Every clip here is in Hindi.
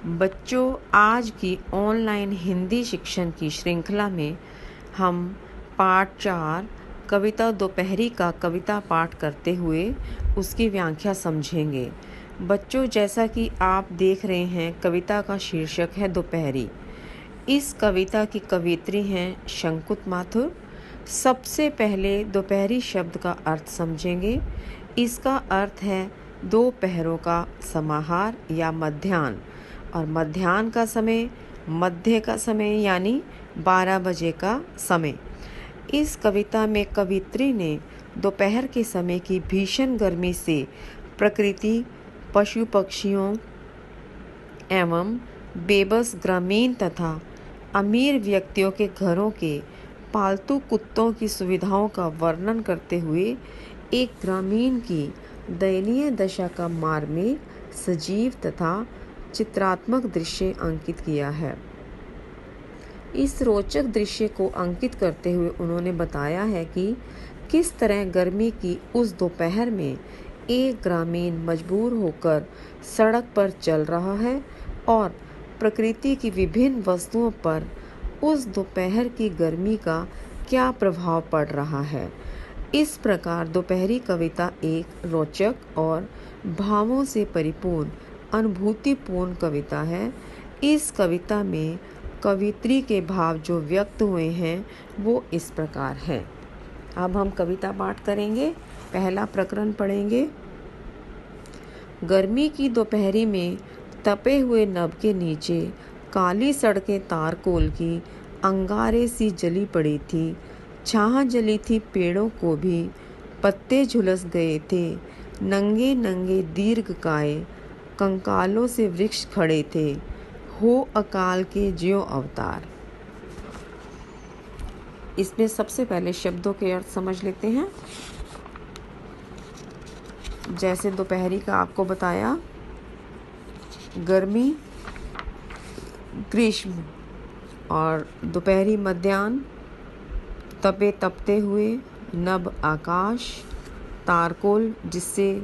बच्चों, आज की ऑनलाइन हिंदी शिक्षण की श्रृंखला में हम पाठ 4 कविता दोपहरी का कविता पाठ करते हुए उसकी व्याख्या समझेंगे। बच्चों, जैसा कि आप देख रहे हैं, कविता का शीर्षक है दोपहरी। इस कविता की कवियत्री हैं शंकुत माथुर। सबसे पहले दोपहरी शब्द का अर्थ समझेंगे। इसका अर्थ है दो पहरों का समाहार या मध्याह्न, और मध्याह्न का समय मध्य का समय यानी 12 बजे का समय। इस कविता में कवित्री ने दोपहर के समय की भीषण गर्मी से प्रकृति, पशु पक्षियों एवं बेबस ग्रामीण तथा अमीर व्यक्तियों के घरों के पालतू कुत्तों की सुविधाओं का वर्णन करते हुए एक ग्रामीण की दयनीय दशा का मार्मिक, सजीव तथा चित्रात्मक दृश्य अंकित किया है। इस रोचक दृश्य को अंकित करते हुए उन्होंने बताया है कि किस तरह गर्मी की उस दोपहर में एक ग्रामीण मजबूर होकर सड़क पर चल रहा है और प्रकृति की विभिन्न वस्तुओं पर उस दोपहर की गर्मी का क्या प्रभाव पड़ रहा है। इस प्रकार दोपहरी कविता एक रोचक और भावों से परिपूर्ण अनुभूतिपूर्ण कविता है। इस कविता में कवित्री के भाव जो व्यक्त हुए हैं वो इस प्रकार हैं। अब हम कविता पाठ करेंगे। पहला प्रकरण पढ़ेंगे। गर्मी की दोपहरी में तपे हुए नभ के नीचे काली सड़कें तारकोल की अंगारे सी जली पड़ी थी। छाह जली थी पेड़ों को भी, पत्ते झुलस गए थे। नंगे नंगे दीर्घकाय कंकालों से वृक्ष खड़े थे। हो अकाल के ज्यों अवतार। इसमें सबसे पहले शब्दों के अर्थ समझ लेते हैं। जैसे दोपहरी का आपको बताया, गर्मी, ग्रीष्म, और दोपहरी मध्याह्न, तपे तपते हुए, नभ आकाश, तारकोल जिससे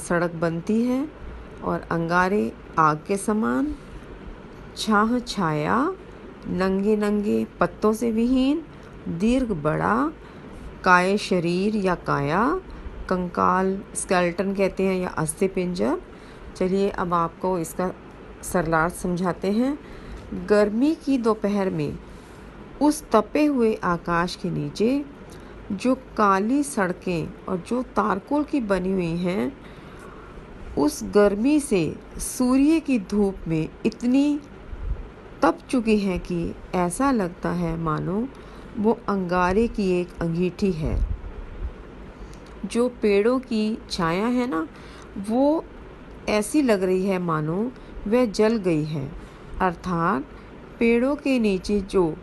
सड़क बनती है, और अंगारे आग के समान, छाह छाया, नंगे नंगे पत्तों से विहीन, दीर्घ बड़ा, काय शरीर या काया, कंकाल स्केलेटन कहते हैं या अस्थि पिंजर। चलिए अब आपको इसका सरलार्थ समझाते हैं। गर्मी की दोपहर में उस तपे हुए आकाश के नीचे जो काली सड़कें और जो तारकोल की बनी हुई हैं, उस गर्मी से सूर्य की धूप में इतनी तप चुकी हैं कि ऐसा लगता है मानो वो अंगारे की एक अंगीठी है। जो पेड़ों की छाया है ना, वो ऐसी लग रही है मानो वह जल गई है। अर्थात पेड़ों के नीचे जो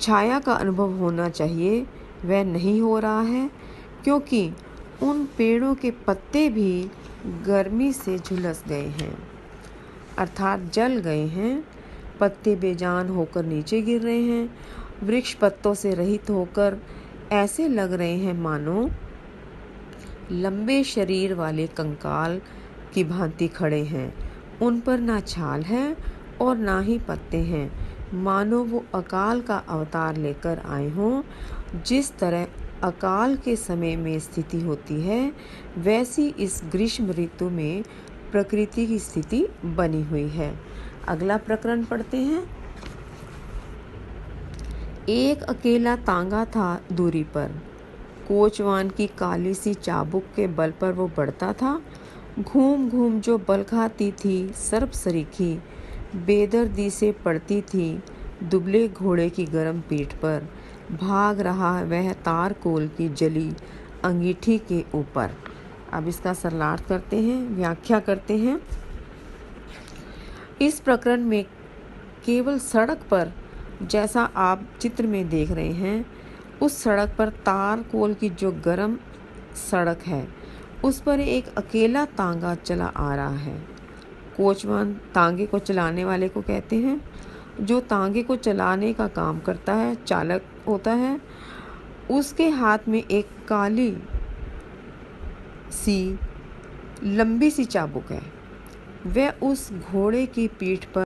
छाया का अनुभव होना चाहिए वह नहीं हो रहा है, क्योंकि उन पेड़ों के पत्ते भी गर्मी से झुलस गए हैं, अर्थात जल गए हैं। पत्ते बेजान होकर नीचे गिर रहे हैं। वृक्ष पत्तों से रहित होकर ऐसे लग रहे हैं मानो लंबे शरीर वाले कंकाल की भांति खड़े हैं। उन पर ना छाल है और ना ही पत्ते हैं, मानो वो अकाल का अवतार लेकर आए हों। जिस तरह अकाल के समय में स्थिति होती है, वैसी इस ग्रीष्म ऋतु में प्रकृति की स्थिति बनी हुई है। अगला प्रकरण पढ़ते हैं। एक अकेला तांगा था दूरी पर, कोचवान की काली सी चाबुक के बल पर वो बढ़ता था। घूम घूम जो बल खाती थी सर्प सरीखी, बेदर्दी से पड़ती थी दुबले घोड़े की गर्म पीठ पर। भाग रहा वह तारकोल की जली अंगीठी के ऊपर। अब इसका सरलार्थ करते हैं, व्याख्या करते हैं। इस प्रकरण में केवल सड़क पर, जैसा आप चित्र में देख रहे हैं, उस सड़क पर तारकोल की जो गर्म सड़क है उस पर एक अकेला तांगा चला आ रहा है। कोचवान तांगे को चलाने वाले को कहते हैं। जो तांगे को चलाने का काम करता है, चालक होता है, उसके हाथ में एक काली सी लंबी सी चाबुक है। वह उस घोड़े की पीठ पर